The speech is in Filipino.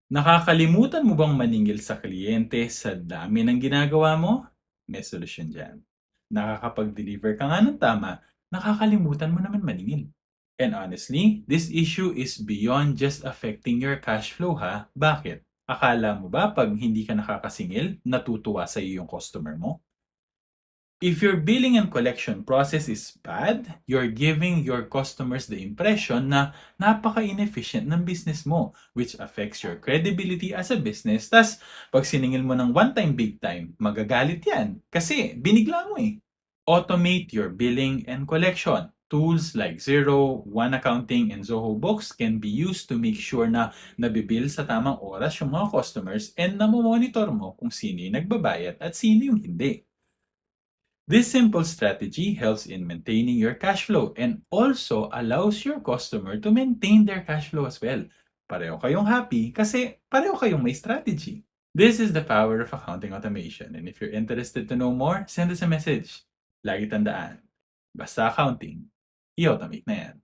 Nakakalimutan mo bang maningil sa kliyente sa dami ng ginagawa mo? May solusyon dyan. Nakakapag-deliver ka nga ng tama, nakakalimutan mo naman maningil. And honestly, this issue is beyond just affecting your cash flow ha. Bakit? Akala mo ba pag hindi ka nakakasingil, natutuwa sa iyo yung customer mo? If your billing and collection process is bad, you're giving your customers the impression na napaka-inefficient ng business mo, which affects your credibility as a business. Tas, pag siningil mo ng one time, big time, magagalit yan. Kasi, binigla mo eh. Automate your billing and collection. Tools like Xero, One Accounting, and Zoho Books can be used to make sure na nabibill sa tamang oras yung mga customers and namomonitor mo kung sino yung nagbabayad at sino yung hindi. This simple strategy helps in maintaining your cash flow and also allows your customer to maintain their cash flow as well. Pareho kayong happy kasi pareho kayong may strategy. This is the power of accounting automation, and if you're interested to know more, send us a message. Lagi tandaan, basta accounting, i-automate na yan.